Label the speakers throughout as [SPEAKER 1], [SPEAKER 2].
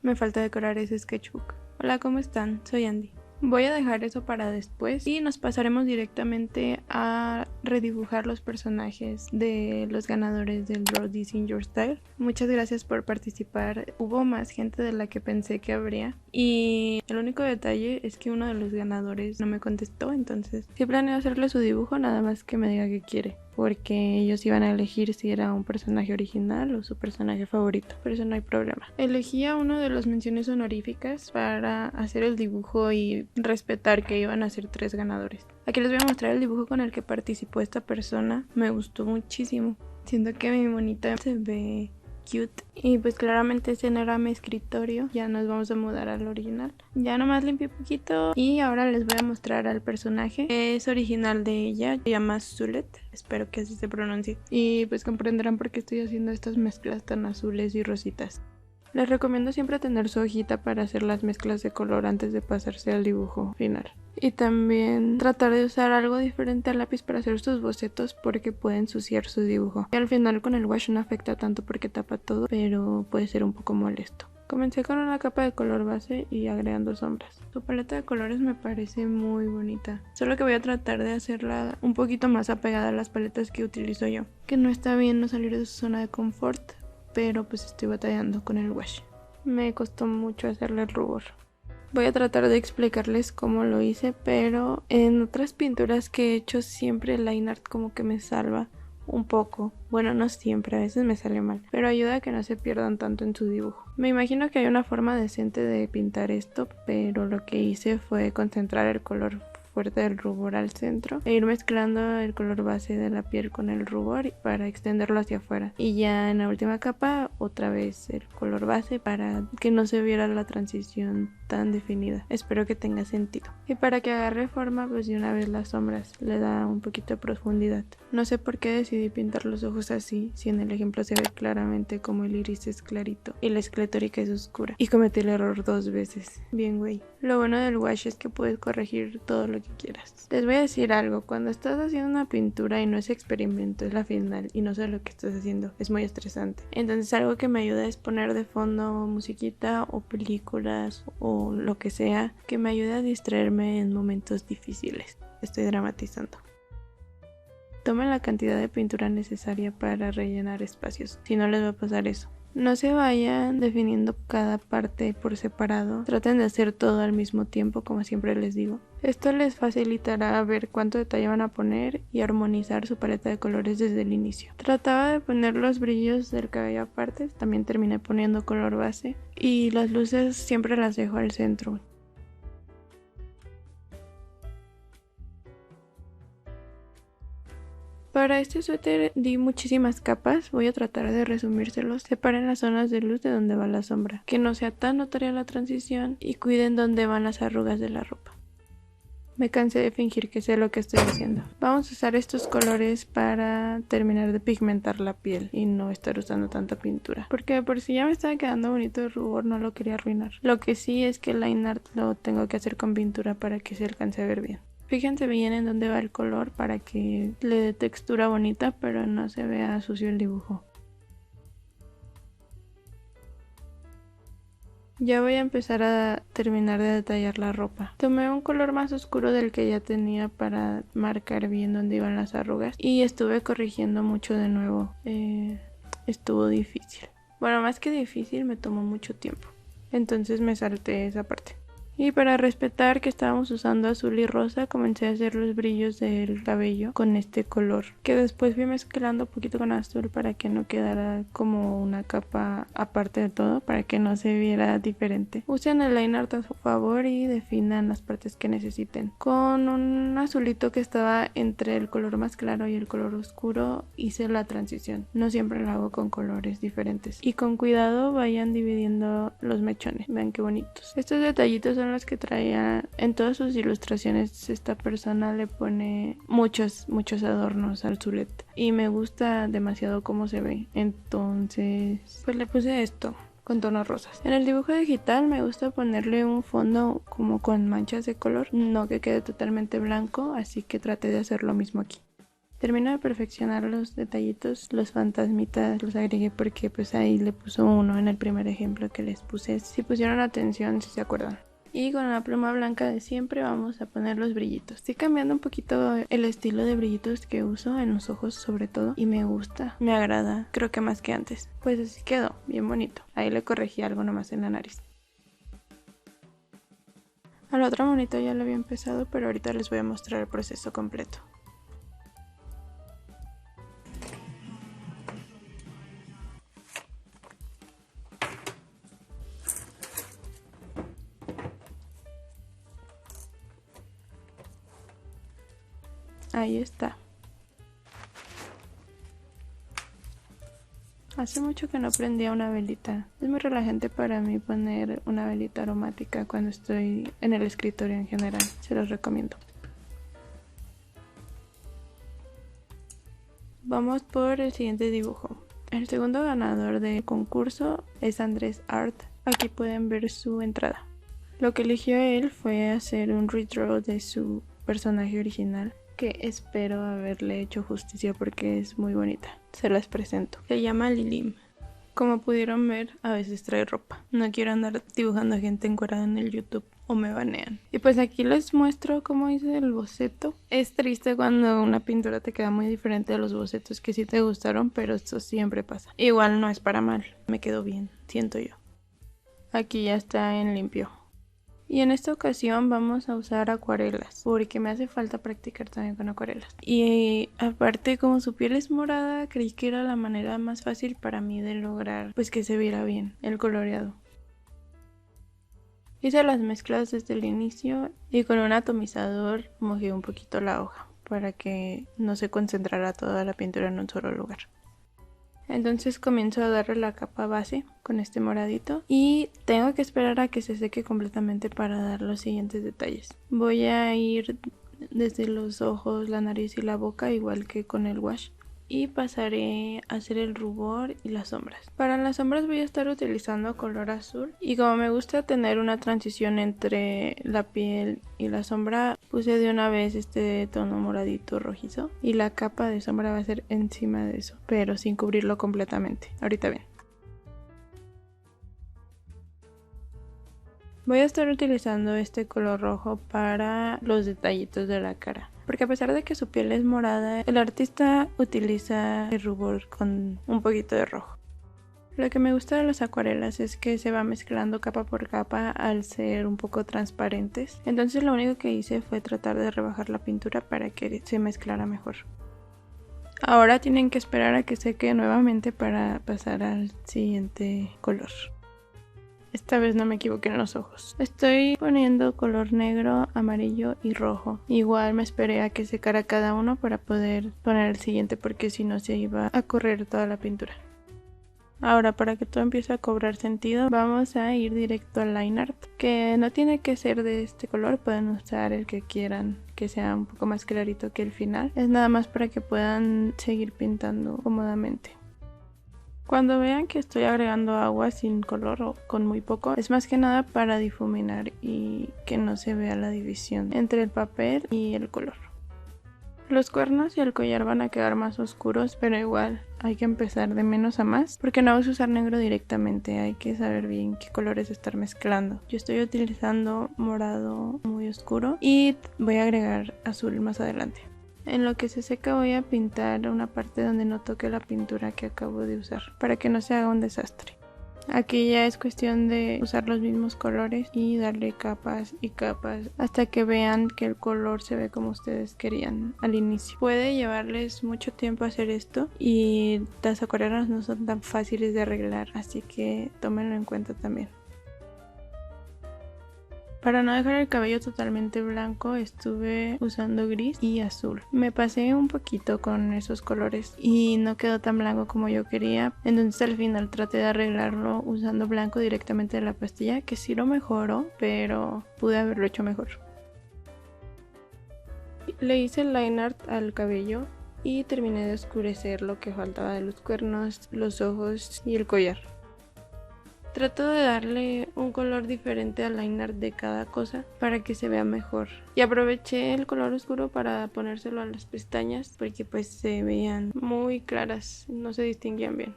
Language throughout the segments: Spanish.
[SPEAKER 1] Me falta decorar ese sketchbook. Hola, ¿cómo están? Soy Andy. Voy a dejar eso para después y nos pasaremos directamente a redibujar los personajes de los ganadores del Draw This in Your Style. Muchas gracias por participar. Hubo más gente de la que pensé que habría y el único detalle es que uno de los ganadores no me contestó, entonces sí planeo hacerle su dibujo, nada más que me diga que quiere, porque ellos iban a elegir si era un personaje original o su personaje favorito, por eso no hay problema. Elegí a uno de las menciones honoríficas para hacer el dibujo y respetar que iban a ser 3 ganadores. Aquí les voy a mostrar el dibujo con el que participó esta persona. Me gustó muchísimo. Siento que mi monita se ve cute. Y pues claramente ese no era mi escritorio. Ya nos vamos a mudar al original. Ya nomás limpié un poquito y ahora les voy a mostrar al personaje. Es original de ella, se llama Zulet. Espero que así se pronuncie. Y pues comprenderán por qué estoy haciendo estas mezclas tan azules y rositas. Les recomiendo siempre tener su hojita para hacer las mezclas de color antes de pasarse al dibujo final. Y también tratar de usar algo diferente al lápiz para hacer sus bocetos porque puede ensuciar su dibujo. Y al final con el wash no afecta tanto porque tapa todo, pero puede ser un poco molesto. Comencé con una capa de color base y agregando sombras. Su paleta de colores me parece muy bonita, solo que voy a tratar de hacerla un poquito más apegada a las paletas que utilizo yo. Que no está bien no salir de su zona de confort, pero pues estoy batallando con el wash. Me costó mucho hacerle el rubor. Voy a tratar de explicarles cómo lo hice, pero en otras pinturas que he hecho siempre el line art como que me salva un poco. Bueno, no siempre, a veces me sale mal, pero ayuda a que no se pierdan tanto en su dibujo. Me imagino que hay una forma decente de pintar esto, pero lo que hice fue concentrar el color fuerte del rubor al centro e ir mezclando el color base de la piel con el rubor para extenderlo hacia afuera, y ya en la última capa otra vez el color base para que no se viera la transición tan definida. Espero que tenga sentido. Y para que agarre forma, pues de una vez las sombras le da un poquito de profundidad. No sé por qué decidí pintar los ojos así, si en el ejemplo se ve claramente como el iris es clarito y la esclerótica es oscura, y cometí el error 2 veces. Bien güey. Lo bueno del wash es que puedes corregir todo lo que quieras. Les voy a decir algo, cuando estás haciendo una pintura y no es experimento, es la final y no sé lo que estás haciendo, es muy estresante. Entonces algo que me ayuda es poner de fondo musiquita o películas o lo que sea que me ayude a distraerme en momentos difíciles. Estoy dramatizando. Tomen la cantidad de pintura necesaria para rellenar espacios, si no les va a pasar eso. No se vayan definiendo cada parte por separado, traten de hacer todo al mismo tiempo, como siempre les digo. Esto les facilitará ver cuánto detalle van a poner y armonizar su paleta de colores desde el inicio. Trataba de poner los brillos del cabello aparte, también terminé poniendo color base, y las luces siempre las dejo al centro. Para este suéter di muchísimas capas, voy a tratar de resumírselos. Separen las zonas de luz de donde va la sombra, que no sea tan notoria la transición, y cuiden dónde van las arrugas de la ropa. Me cansé de fingir que sé lo que estoy haciendo. Vamos a usar estos colores para terminar de pigmentar la piel y no estar usando tanta pintura, porque por si ya me estaba quedando bonito el rubor, no lo quería arruinar. Lo que sí es que el line art lo tengo que hacer con pintura para que se alcance a ver bien. Fíjense bien en dónde va el color para que le dé textura bonita, pero no se vea sucio el dibujo. Ya voy a empezar a terminar de detallar la ropa. Tomé un color más oscuro del que ya tenía para marcar bien dónde iban las arrugas y estuve corrigiendo mucho de nuevo. Estuvo difícil. Bueno, más que difícil, me tomó mucho tiempo. Entonces me salté esa parte. Y para respetar que estábamos usando azul y rosa, comencé a hacer los brillos del cabello con este color, que después fui mezclando un poquito con azul para que no quedara como una capa aparte de todo, para que no se viera diferente. Usen el line art a su favor y definan las partes que necesiten. Con un azulito que estaba entre el color más claro y el color oscuro hice la transición. No siempre lo hago con colores diferentes. Y con cuidado vayan dividiendo los mechones. Vean qué bonitos. Estos detallitos son los que traía en todas sus ilustraciones. Esta persona le pone muchos adornos al Zulet y me gusta demasiado cómo se ve, entonces pues le puse esto con tonos rosas. En el dibujo digital me gusta ponerle un fondo como con manchas de color, no que quede totalmente blanco, así que traté de hacer lo mismo aquí. Termino de perfeccionar los detallitos, los fantasmitas los agregué porque pues ahí le puso uno en el primer ejemplo que les puse. Si pusieron atención, si se acuerdan. Y con la pluma blanca de siempre vamos a poner los brillitos. Estoy cambiando un poquito el estilo de brillitos que uso en los ojos sobre todo. Y me gusta, me agrada, creo que más que antes. Pues así quedó, bien bonito. Ahí le corregí algo nomás en la nariz. A la otra monito ya lo había empezado, pero ahorita les voy a mostrar el proceso completo. Ahí está. Hace mucho que no prendía una velita. Es muy relajante para mí poner una velita aromática cuando estoy en el escritorio en general. Se los recomiendo. Vamos por el siguiente dibujo. El segundo ganador del concurso es Andrés Art. Aquí pueden ver su entrada. Lo que eligió él fue hacer un redraw de su personaje original, que espero haberle hecho justicia porque es muy bonita. Se las presento. Se llama Lilim. Como pudieron ver, a veces trae ropa. No quiero andar dibujando gente encuerada en el YouTube o me banean. Y pues aquí les muestro cómo hice el boceto. Es triste cuando una pintura te queda muy diferente de los bocetos que sí te gustaron, pero esto siempre pasa. Igual no es para mal. Me quedó bien, siento yo. Aquí ya está en limpio. Y en esta ocasión vamos a usar acuarelas, porque me hace falta practicar también con acuarelas. Y aparte, como su piel es morada, creí que era la manera más fácil para mí de lograr pues que se viera bien el coloreado. Hice las mezclas desde el inicio y con un atomizador mojé un poquito la hoja para que no se concentrara toda la pintura en un solo lugar. Entonces comienzo a darle la capa base con este moradito y tengo que esperar a que se seque completamente para dar los siguientes detalles. Voy a ir desde los ojos, la nariz y la boca igual que con el wash y pasaré a hacer el rubor y las sombras. Para las sombras voy a estar utilizando color azul y como me gusta tener una transición entre la piel y la sombra, puse de una vez este tono moradito rojizo y la capa de sombra va a ser encima de eso, pero sin cubrirlo completamente. Ahorita ven. Voy a estar utilizando este color rojo para los detallitos de la cara. Porque a pesar de que su piel es morada, el artista utiliza el rubor con un poquito de rojo. Lo que me gusta de las acuarelas es que se va mezclando capa por capa al ser un poco transparentes. Entonces lo único que hice fue tratar de rebajar la pintura para que se mezclara mejor. Ahora tienen que esperar a que seque nuevamente para pasar al siguiente color. Esta vez no me equivoqué en los ojos. Estoy poniendo color negro, amarillo y rojo. Igual me esperé a que secara cada uno para poder poner el siguiente porque si no se iba a correr toda la pintura. Ahora para que todo empiece a cobrar sentido vamos a ir directo al line art, que no tiene que ser de este color, pueden usar el que quieran que sea un poco más clarito que el final. Es nada más para que puedan seguir pintando cómodamente. Cuando vean que estoy agregando agua sin color o con muy poco, es más que nada para difuminar y que no se vea la división entre el papel y el color. Los cuernos y el collar van a quedar más oscuros, pero igual hay que empezar de menos a más porque no vas a usar negro directamente, hay que saber bien qué colores estar mezclando. Yo estoy utilizando morado muy oscuro y voy a agregar azul más adelante. En lo que se seca voy a pintar una parte donde no toque la pintura que acabo de usar para que no se haga un desastre. Aquí ya es cuestión de usar los mismos colores y darle capas y capas hasta que vean que el color se ve como ustedes querían al inicio. Puede llevarles mucho tiempo hacer esto y las acuarelas no son tan fáciles de arreglar, así que tómenlo en cuenta también. Para no dejar el cabello totalmente blanco estuve usando gris y azul. Me pasé un poquito con esos colores y no quedó tan blanco como yo quería. Entonces al final traté de arreglarlo usando blanco directamente de la pastilla, que sí lo mejoró, pero pude haberlo hecho mejor. Le hice el line art al cabello y terminé de oscurecer lo que faltaba de los cuernos, los ojos y el collar. Trato de darle un color diferente al line art de cada cosa para que se vea mejor. Y aproveché el color oscuro para ponérselo a las pestañas porque pues se veían muy claras, no se distinguían bien.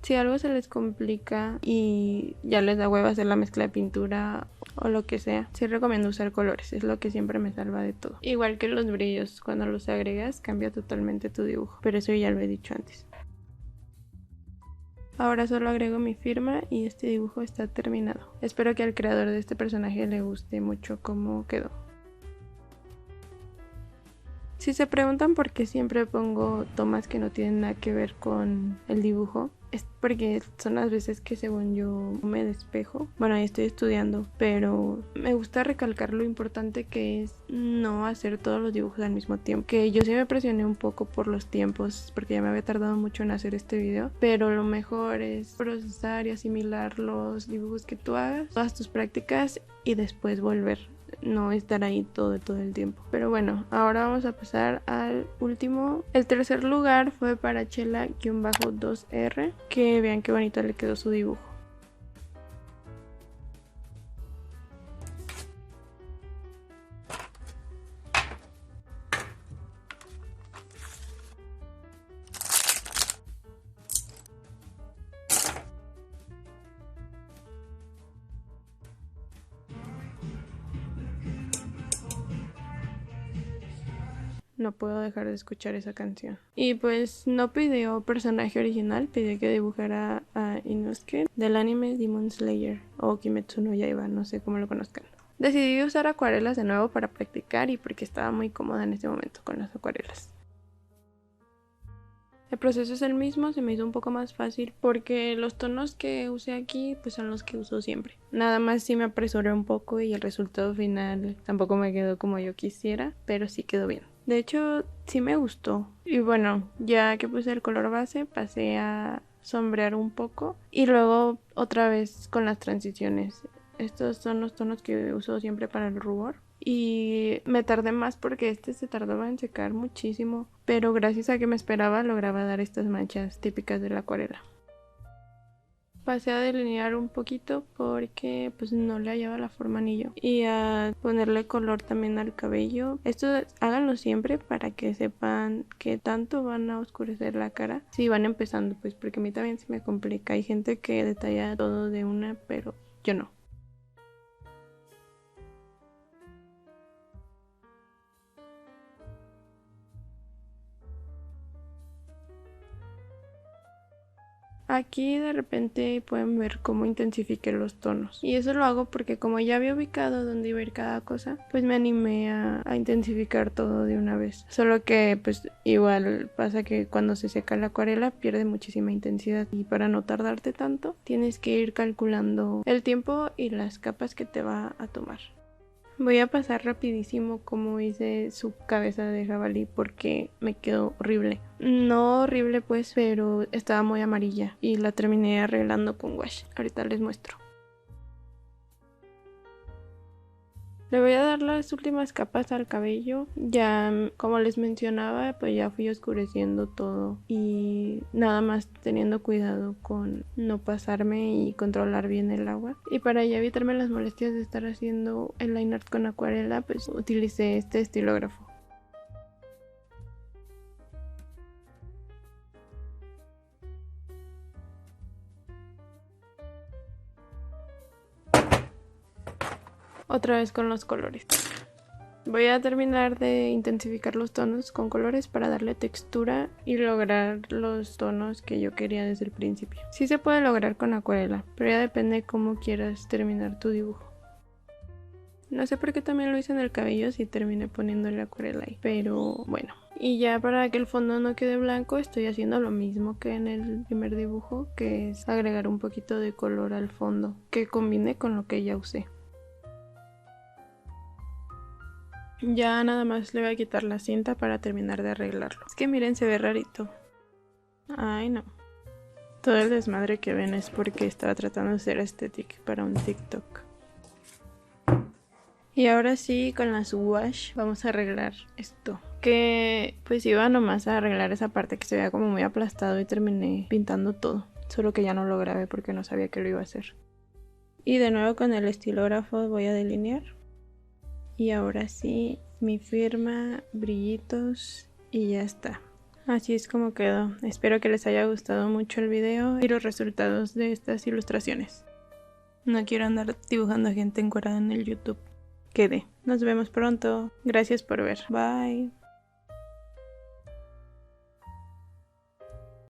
[SPEAKER 1] Si algo se les complica y ya les da hueva hacer la mezcla de pintura o lo que sea, sí recomiendo usar colores, es lo que siempre me salva de todo. Igual que los brillos, cuando los agregas cambia totalmente tu dibujo, pero eso ya lo he dicho antes. Ahora solo agrego mi firma y este dibujo está terminado. Espero que al creador de este personaje le guste mucho cómo quedó. Si se preguntan por qué siempre pongo tomas que no tienen nada que ver con el dibujo, es porque son las veces que según yo me despejo. Bueno, ahí estoy estudiando, pero me gusta recalcar lo importante que es no hacer todos los dibujos al mismo tiempo. Que yo sí me presioné un poco por los tiempos, porque ya me había tardado mucho en hacer este video, pero lo mejor es procesar y asimilar los dibujos que tú hagas, todas tus prácticas y después volver. No estar ahí todo el tiempo. Pero bueno, ahora vamos a pasar al último. El tercer lugar fue para Chela-2R. Que vean qué bonito le quedó su dibujo. No puedo dejar de escuchar esa canción. Y pues no pidió personaje original, pidió que dibujara a Inosuke del anime Demon Slayer o Kimetsu no Yaiba, no sé cómo lo conozcan. Decidí usar acuarelas de nuevo para practicar y porque estaba muy cómoda en este momento con las acuarelas. El proceso es el mismo, se me hizo un poco más fácil porque los tonos que usé aquí pues son los que uso siempre. Nada más sí me apresuré un poco y el resultado final tampoco me quedó como yo quisiera, pero sí quedó bien. De hecho sí me gustó. Y bueno, ya que puse el color base pasé a sombrear un poco y luego otra vez con las transiciones. Estos son los tonos que uso siempre para el rubor. Y me tardé más porque este se tardaba en secar muchísimo, pero gracias a que me esperaba lograba dar estas manchas típicas de la acuarela. Pasé a delinear un poquito porque pues no le hallaba la forma ni yo. Y a ponerle color también al cabello. Esto háganlo siempre para que sepan que tanto van a oscurecer la cara si van empezando, pues porque a mí también se me complica. Hay gente que detalla todo de una, pero yo no. Aquí de repente pueden ver cómo intensifiqué los tonos. Y eso lo hago porque como ya había ubicado dónde iba a ir cada cosa, pues me animé a intensificar todo de una vez. Solo que pues igual pasa que cuando se seca la acuarela pierde muchísima intensidad. Y para no tardarte tanto, tienes que ir calculando el tiempo y las capas que te va a tomar. Voy a pasar rapidísimo como hice su cabeza de jabalí porque me quedó horrible. No horrible pues, pero estaba muy amarilla y la terminé arreglando con wash. Ahorita les muestro. Le voy a dar las últimas capas al cabello. Ya, como les mencionaba, pues ya fui oscureciendo todo y nada más teniendo cuidado con no pasarme y controlar bien el agua. Y para ya evitarme las molestias de estar haciendo el line art con acuarela, pues utilicé este estilógrafo. Otra vez con los colores. Voy a terminar de intensificar los tonos con colores para darle textura y lograr los tonos que yo quería desde el principio. Sí se puede lograr con acuarela, pero ya depende de cómo quieras terminar tu dibujo. No sé por qué también lo hice en el cabello si terminé poniéndole acuarela ahí, pero bueno. Y ya para que el fondo no quede blanco estoy haciendo lo mismo que en el primer dibujo, que es agregar un poquito de color al fondo que combine con lo que ya usé. Ya nada más le voy a quitar la cinta para terminar de arreglarlo. Es que miren, se ve rarito. Ay, no. Todo el desmadre que ven es porque estaba tratando de hacer estética para un TikTok. Y ahora sí, con las wash vamos a arreglar esto. Que pues iba nomás a arreglar esa parte que se veía como muy aplastado y terminé pintando todo. solo que ya no lo grabé porque no sabía que lo iba a hacer. Y de nuevo con el estilógrafo voy a delinear. Y ahora sí, mi firma, brillitos y ya está. Así es como quedó. Espero que les haya gustado mucho el video y los resultados de estas ilustraciones. No quiero andar dibujando gente encuerada en el YouTube. Quede. Nos vemos pronto. Gracias por ver. Bye.